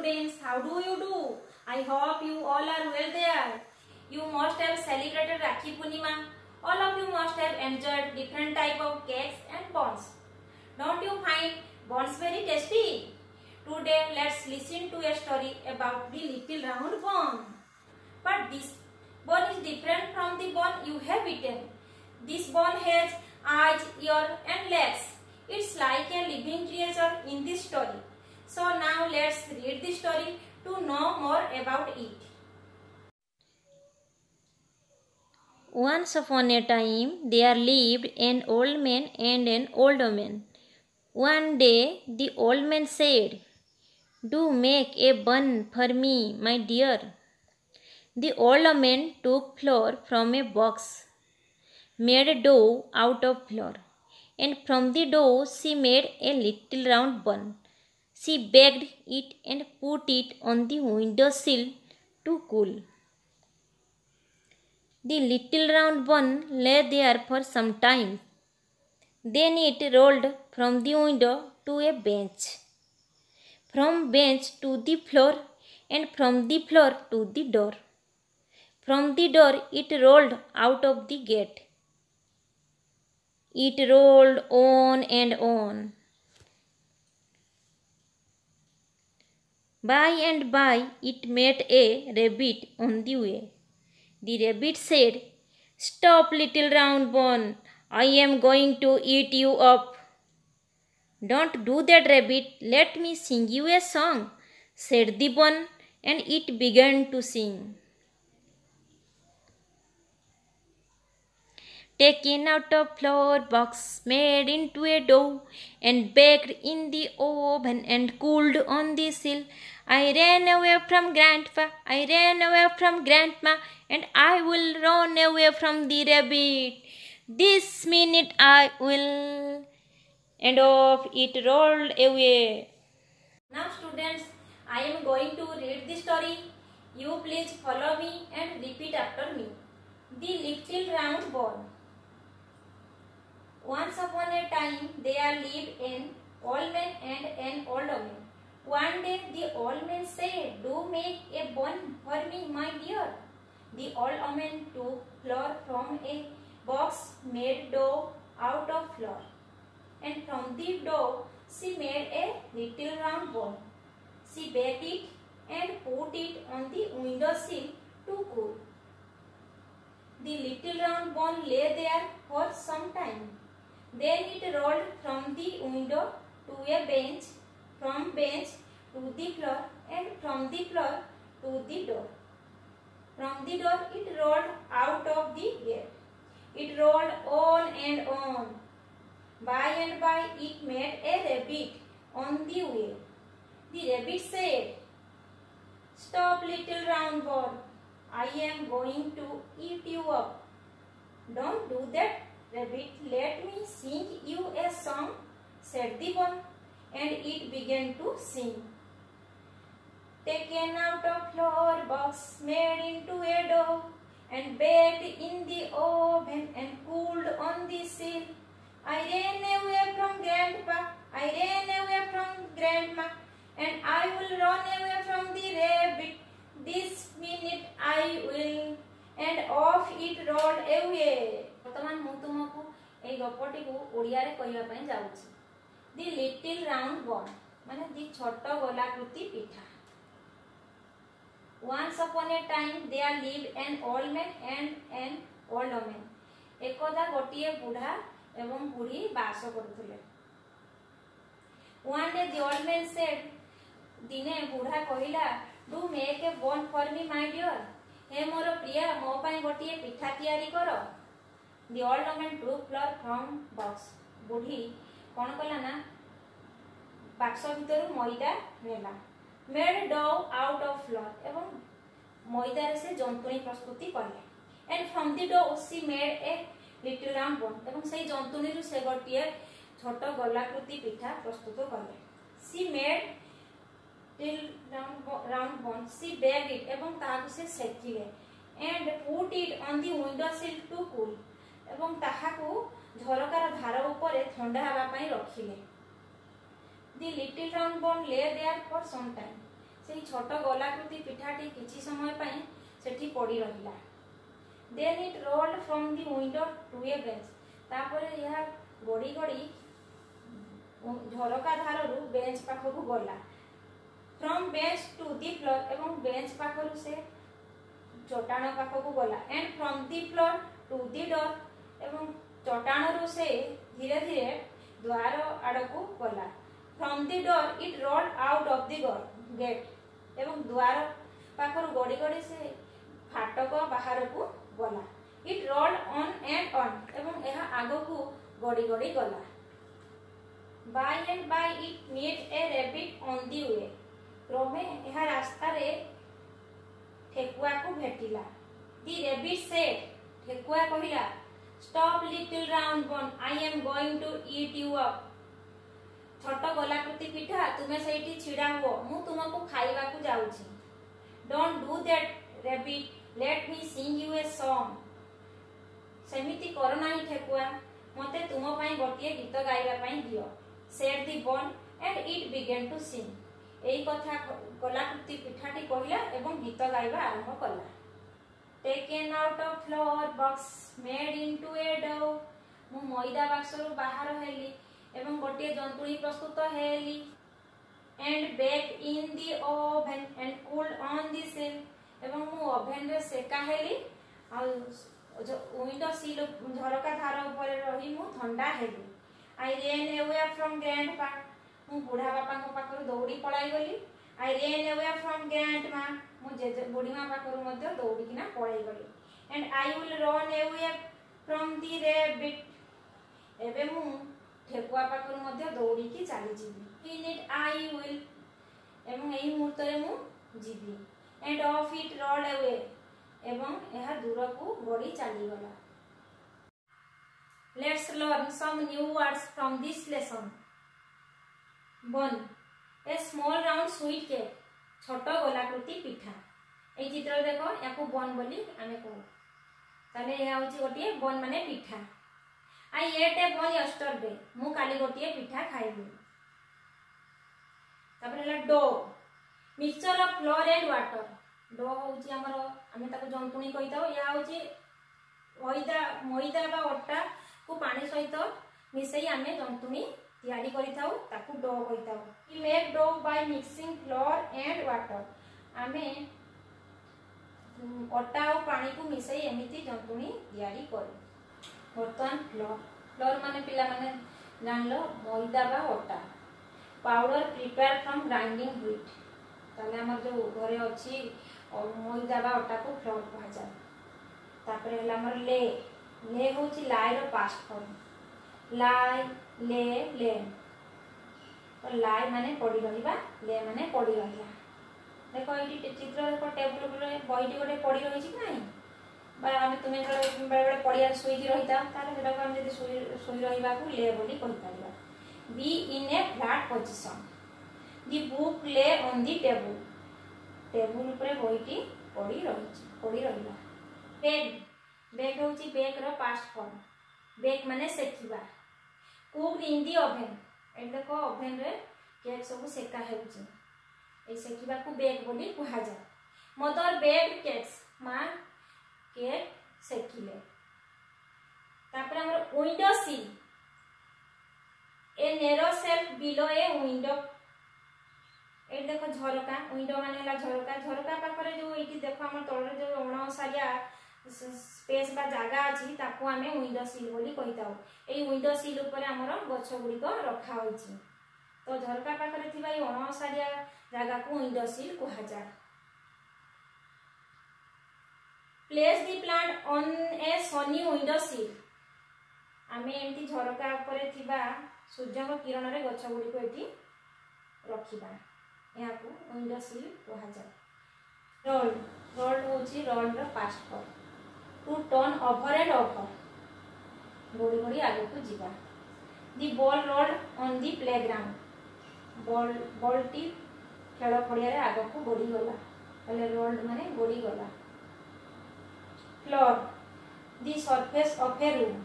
students, how do you do? I hope you all are well there. You must have celebrated Rakhi Purnima. All of you must have enjoyed different type of cakes and buns. Don't you find buns very tasty? Today let's listen to a story about the little round bun. But this bun is different from the bun you have eaten. This bun has eyes, ears and legs. It's like a living creature in this story. So now let's read the story to know more about it. Once upon a time there lived an old man and an old woman. One day the old man said, "Do make a bun for me, my dear." The old woman took flour from a box, made dough out of flour, and from the dough she made a little round bun. She baked it and put it on the window sill to cool. The little round bun lay there for some time. Then it rolled from the window to a bench, from bench to the floor, and from the floor to the door. From the door it rolled out of the gate. It rolled on and on. By and by it met a rabbit on the way. The rabbit said, "Stop, little round bun, I am going to eat you up." "Don't do that, rabbit, let me sing you a song," said the bun, and it began to sing. Taken out of flour box, made into a dough, and baked in the oven and cooled on the sill. I ran away from grandpa, I ran away from grandma, and I will run away from the rabbit. This minute I will. And off it rolled away. Now students, I am going to read the story. You please follow me and repeat after me. The little round bun. Once upon a time there lived an old man and an old woman. One day the old man said, "Do make a bun for me, my dear." The old woman took flour from a box, made dough out of flour, and from the dough she made a little round bun. She baked it and put it on the window sill to cool. The little round bun lay there for some time. Then it rolled from the window to a bench, from bench to the floor, and from the floor to the door. From the door it rolled out of the gate. It rolled on and on. By and by it met a rabbit on the way. The rabbit said, "Stop, little round bun, I am going to eat you up." "Don't do that, rabbit, let me sing you a song," said the bun, and it began to sing. Taken out of flour box, made into a dough, and baked in the oven and cooled on the sill. I ran away from grandpa, I ran away from grandma, and I will run away from the rabbit. This minute I will. And off it rolled away. ବର୍ତ୍ତମାନ ମୁଁ ତୁମକୁ ଏହି ଗପଟିକୁ ଓଡ଼ିଆରେ କହିବା ପାଇଁ ଯାଉଛି। ଦି little round ବନ୍ ମାନେ ଦି ଛୋଟ ଗୋଲାକୃତି ପିଠା। Once upon a time there lived an old man and an old woman. एकदा गोटिए बुढ़ा एवं बुढ़ी बास करुथिले। One day the old man said, दिने बुढ़ा कहिला, "Do make a bun for me, my dear." हे मोर प्रिय, मो पाई गोटिए पिठा तैयारी कर। The old woman took flour from box. बुढ़ी कौन कला ना बाक्स भितर मैदा नेला। Made dough out of flour एवं मैदा से जंतुणी प्रस्तुति कले। And from the dough she made a little round bun एवं सही जंतुणी रु से गोटिए छोट गोलाकृति पिठा प्रस्तुत कले। She made little round bun. She baked it एवं ताकु से सेकिले and put it on the window sill to cool एवं ताहाकु झरकार धार ऊपर ठंडा हवा पई रखिले। The little round bun lay there for some time. से छोट गोलाकृति पिठाटी किछि समय पई सेठी पड़ी रहिला। Then it rolled from the window to a bench. तापर यह गड़ी गड़ी झरका धाररू बेंच पाखकु गला। From bench to the floor एवं बेंच पाखरू से चटाण पाखकु गला। And from the floor to the door एवं चटाणरू से धीरे धीरे द्वार आड़कू गला। From the door it rolled out of the gate एवं द्वार पाखरू गड़ी गड़ी से फाटक बाहर को गला। It rolled on and on एवं यह आगकू गड़ी गड़ी गला। By and by it met a rabbit on the way. क्रमे यह रास्ता रे ठेकुआ को भेटिला। द रैबिट सेड, ठेकुआ कहिला, stop little round bun, I am going to eat you up. छोट गोलाकृति पिठा तुमे सेठी छिड़ा हुओ, मु तुमको खाइबा को जाउछि। Don't do that rabbit, let me sing you a song. सेमिति कर नाही ठेकुआ, मते तुम पई गोटिए गीत गाइबा पई दियो। Said the bun and it began to sing. एई कथा गोलाकृति पिठाटी कहिला एवं गीत गाइबा आरंभ कला। Taken out of flour box made into a dough. मु मैदा बाक्सरू बाहर हेली एवं गोटिए जंतुणी प्रस्तुत हेली। And bake in the oven and cooled on the sill. एवं मु ओवन रे सेका हेली आ विंडो सिल झरका धार ऊपर रही मु ठंडा हेली। I ran away from grandpa. मु बुढ़ा बापा को पाखरु दौड़ी पळाई गली। I ran away from grandma. मु जे बुढ़ीमा पाखरु मध्ये दौड़ी किना पळाई गली। And I will run away from the rabbit. एबे मु ठेकुआ पाखरु मध्ये दौड़ी की चली जिबी। इन इट आई विल एवं एही मुहूर्त रे मु जिबी। And off it rolled away एवं यह दूर को गड़ी चली गला। Let's learn some new words from this lesson. Bun, a small round sweet cake, छोट गोलाकृति पिठा। ए चित्र देखो याकू बन बोली आमे कहू। ताले यह होची गोटिए बन माने पिठा। आई एट ए बन यस्टरडे, मु काली गोटिए पिठा खाइली। तापर हला dough, mixture of flour and water. Dough होची हमर आमे ताको जंतुणी कहिताओ। या होची मैदा बा अटा को पानी सहित मिसई आमे जंतुणी तैयारी करिताओ, ताकू डो कहिताओ। We make dough by mixing flour and water. आमे अटा और पानी को मिसई एमिति जंतुणी तैयारी करू। बर्तमान फ्लोर, फ्लोर माने पिला माने जानलो मैदा बा अटा। Powder prepare from grinding wheat. ताले हमर जो घरे अछि मैदा बा अटा को फ्लोर कहा जाय। तापरे हला हमर ले, ले होची लाई रो पास्ट फॉर्म। लाई, ले, लेन। तो लाई माने पड़ी रहिबा, ले माने पड़ी रहिला। देखो एटी चित्र देखो टेबल रे बहिटी गोटे पड़ी रही कि नहीं। बा हम तुमे बेले बेले पड़िया सोई की रहिता ताले सेटा हम जदी सोई रहिबा को ले बोली कहि Paribas. Be in A flat position. The book ले ऑन दी टेबल। टेबल ऊपर बहिटी पड़ी रहिला। बेक, बेक होची बेक रो पास्ट फॉर्म। बेक माने सेकिबा। Cook in the oven. ए देखो ओवन रे केक सब सेका हेउची। ए सेकिबा को बेक बोली कहा जाय। मदर बेक्ड केक्स, मां केक सेकिले। तापर हमर window sill, a narrow shelf below a window. ए देखो झरका, विंडो माने ला झरका। झरका पाखरे जो एटी देखो हमर तळरे जो अणसारिया स्पेस बा जागा अछि ताको आमे विंडो सिल बोली कहिताउ। ए विंडो सिल ऊपर हमर गछ गुडी को रखा होइछि। तो झरका पाखरे थिबा ए अणसारिया जागा को विंडो सिल कहा जाय। Place the plant on A Sunny window सिल। आमे एमती झरका ऊपर थिबा सूर्य को किरण रे गछ गुडी को एटी रखिबा। यहाँ को विंडो सिल कहा जाय। रोल, रोल होची रोल रो past form. To turn over and over, गोड़ी गोड़ी आगे को जीवा। The ball rolled on the playground. Ball टी खेल पड़िया रे आगे को गोड़ी गला। पहले रोल्ड माने गोड़ी गला। Floor, the surface of a room.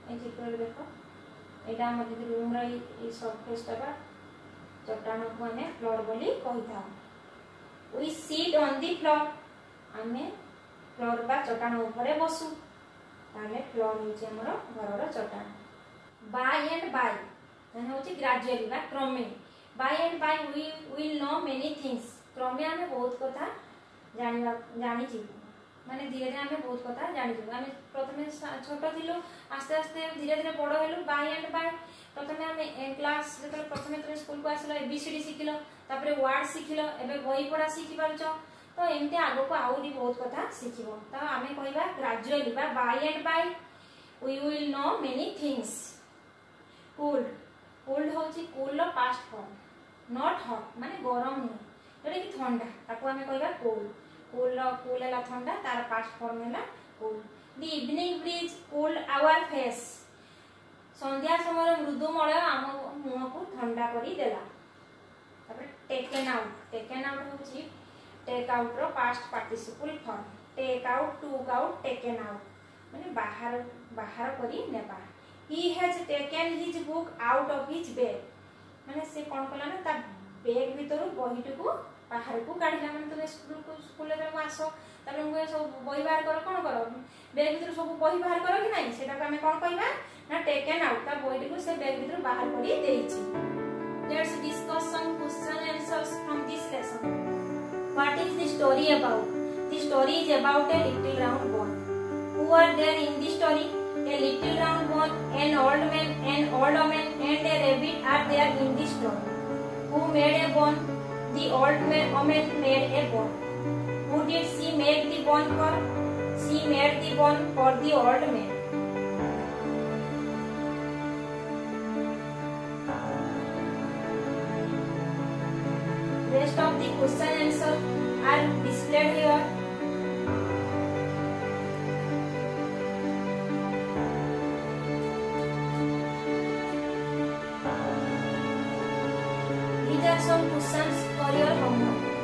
ए चित्र देखो एटा हम रूम रे सरफेस टा चट्टान को आमे फ्लोर बोली कहि था। We sit on the floor. आमे फ्लोर बा चटाण ऊपर बसु ताले फ्लोर होची हमर घरर चटाण. By and by माने होची ग्रेजुअली बा क्रमे. By and by we will know many things. क्रमे आमे बहुत कथा जानि छी माने धीरे धीरे आमे बहुत कथा जानि छी. आमे प्रथमे छोट थिलो आस्ते आस्ते धीरे धीरे बड़ हेलु. By and by प्रथमे आमे क्लास जेतले प्रथमे तुम स्कूल को आसिलो एबीसीडी सिखिलो तापरे वर्ड सिखिलो एबे बही पढा सिखि पारछो. तो एमते आगो को आउरी बहुत कथा सिखिबो. तो आमे कहबा ग्रेजुअली बा by and by we will know many things. Cold cold होची cool row past form. Not hot माने गरम नहीं जोटा कि ठंडा ताको आमे कहबा cold. Cool ला ठंडा तार past form हैला cold. The evening breeze cooled our face. संध्या समय मृदु मलय आम मुह को ठंडा करी देला. तापर टेकन आउट होची टेक आउट रो past participle form. Take out took out taken out माने बाहर करी नेबा. He has taken his book out of his bag माने से कोन कला ना ता बैग भीतर बहीटू को बाहर को काढिला. माने तुम स्कूल रे आसो तापर मुए सब बही बाहर कर कोन करो बैग भीतर सब बही बाहर करो कि नहीं सेटा को हमें कोन कहबा ना टेकन आउट. ता बहीटू को से बैग भीतर बाहर करी देइछि. Let's discuss some question answers from this lesson. What is the story about? The story is about a little round boy. Who are there in the story? A little round boy, an old man, an old woman, and a rabbit are there in the story. Who made a bone? The old woman made a bone. Who did she make the bone for? She made the bone for the old man. Rest of the question answer are displayed here. These are some questions for your homework.